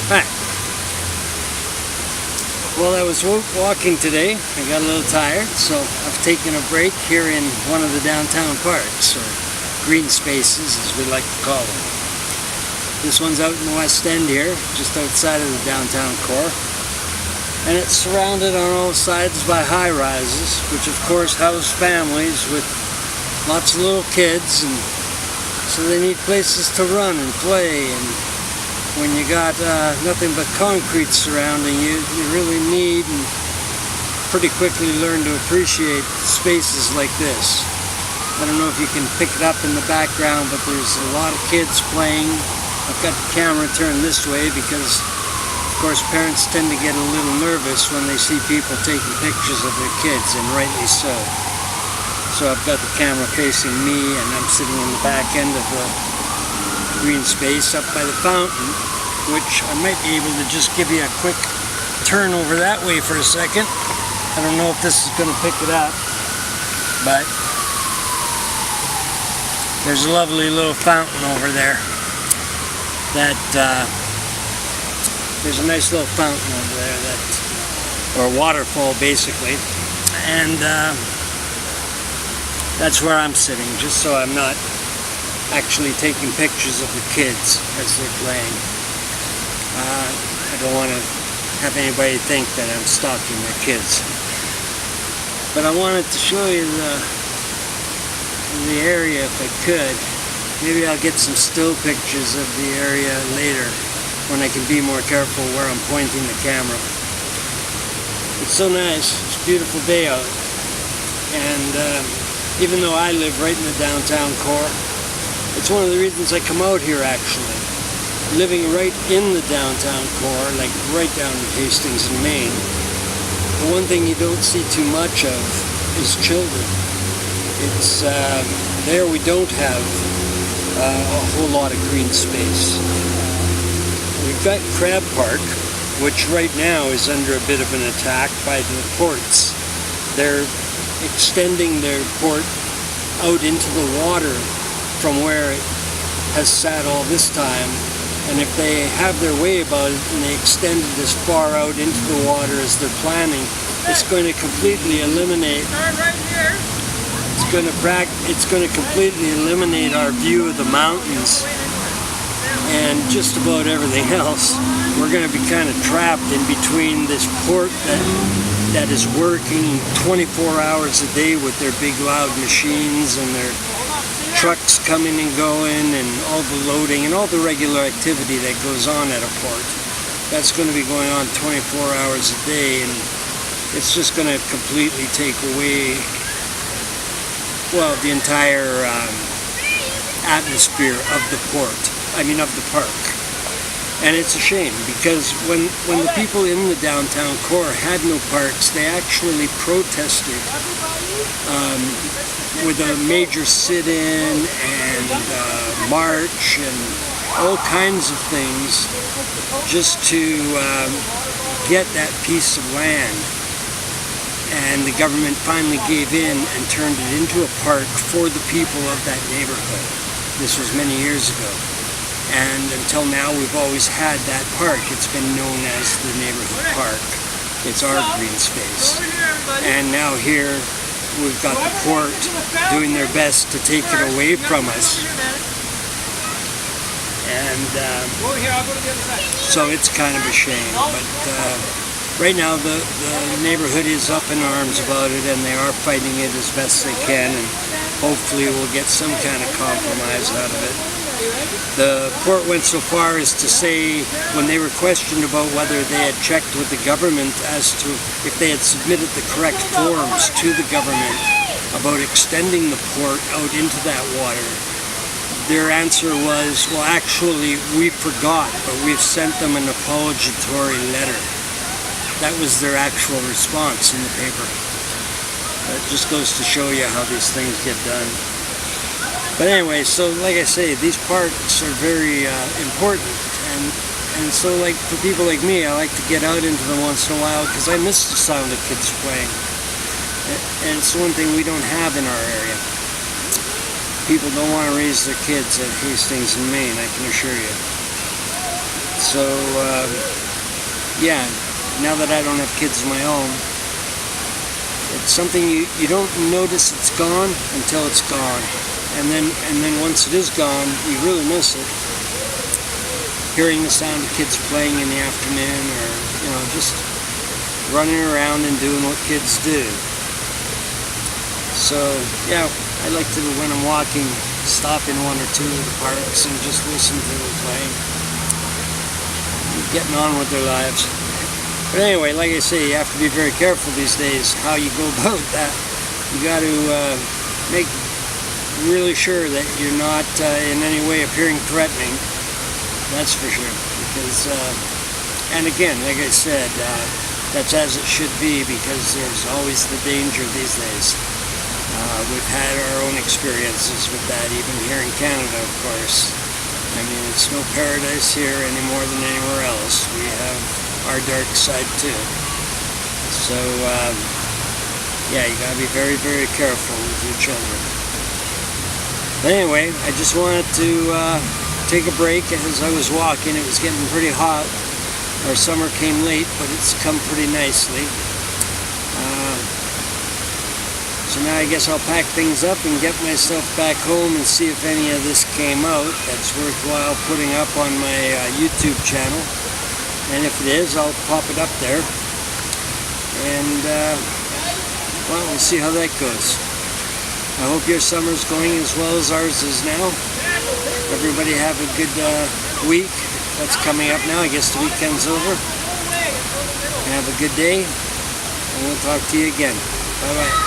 Hi. Well, I was walking today. I got a little tired, so I've taken a break here in one of the downtown parks, or green spaces as we like to call them. This one's out in the West End here, just outside of the downtown core. And it's surrounded on all sides by high-rises, which of course house families with lots of little kids, and so they need places to run and play. And when you got nothing but concrete surrounding you, you really need and pretty quickly learn to appreciate spaces like this. I don't know if you can pick it up in the background, but there's a lot of kids playing. I've got the camera turned this way because, of course, parents tend to get a little nervous when they see people taking pictures of their kids, and rightly so. So I've got the camera facing me, and I'm sitting in the back end of the green space up by the fountain, which I might be able to just give you a quick turn over that way for a second. I don't know if this is going to pick it up, but there's a lovely little fountain over there. There's a nice little fountain over there, or waterfall basically, and that's where I'm sitting, just so I'm not actually taking pictures of the kids as they're playing. I don't want to have anybody think that I'm stalking their kids. But I wanted to show you the area if I could. Maybe I'll get some still pictures of the area later when I can be more careful where I'm pointing the camera. It's so nice. It's a beautiful day out. And even though I live right in the downtown core, it's one of the reasons I come out here actually. Living right in the downtown core, like right down in Hastings in Maine, the one thing you don't see too much of is children. It's there we don't have a whole lot of green space. We've got Crab Park, which right now is under a bit of an attack by the ports. They're extending their port out into the water from where it has sat all this time, and if they have their way about it and they extend it as far out into the water as they're planning, it's going to completely eliminate it's going to completely eliminate our view of the mountains and just about everything else. We're going to be kind of trapped in between this port that is working 24 hours a day with their big loud machines and their trucks coming and going and all the loading and all the regular activity that goes on at a port. That's going to be going on 24 hours a day, and it's just going to completely take away, well, the entire atmosphere of the of the park. And it's a shame, because when the people in the downtown core had no parks, they actually protested with a major sit-in and march and all kinds of things just to get that piece of land. And the government finally gave in and turned it into a park for the people of that neighborhood. This was many years ago. And until now, we've always had that park. It's been known as the neighborhood park. It's our green space. And now here, we've got the port doing their best to take it away from us. And so it's kind of a shame. But right now, the neighborhood is up in arms about it, and they are fighting it as best they can. And hopefully we'll get some kind of compromise out of it. The port went so far as to say, when they were questioned about whether they had checked with the government as to if they had submitted the correct forms to the government about extending the port out into that water, their answer was, well, actually, we forgot, but we've sent them an apologatory letter. That was their actual response in the paper. It just goes to show you how these things get done. But anyway, so like I say, these parks are very important, and so like for people like me, I like to get out into them once in a while because I miss the sound of kids playing. And it's one thing we don't have in our area. People don't want to raise their kids at Hastings in Maine, I can assure you. So, yeah, now that I don't have kids of my own, it's something you don't notice it's gone until it's gone. And then once it is gone, you really miss it. Hearing the sound of kids playing in the afternoon, or, just running around and doing what kids do. So, yeah, I like to, when I'm walking, stop in one or two of the parks and just listen to them playing. Getting on with their lives. But anyway, like I say, you have to be very careful these days how you go about that. You got to make really sure that you're not in any way appearing threatening. That's for sure. Because, and again, like I said, that's as it should be, because there's always the danger these days. We've had our own experiences with that, even here in Canada, of course. I mean, it's no paradise here any more than anywhere else. We have our dark side too. So, yeah, you gotta be very, very careful with your children. But anyway, I just wanted to take a break. As I was walking, it was getting pretty hot. Our summer came late, but it's come pretty nicely. So now I guess I'll pack things up and get myself back home and see if any of this came out that's worthwhile putting up on my YouTube channel. And if it is, I'll pop it up there. And, well, we'll see how that goes. I hope your summer's going as well as ours is now. Everybody have a good week that's coming up now. I guess the weekend's over. Have a good day, and we'll talk to you again. Bye-bye.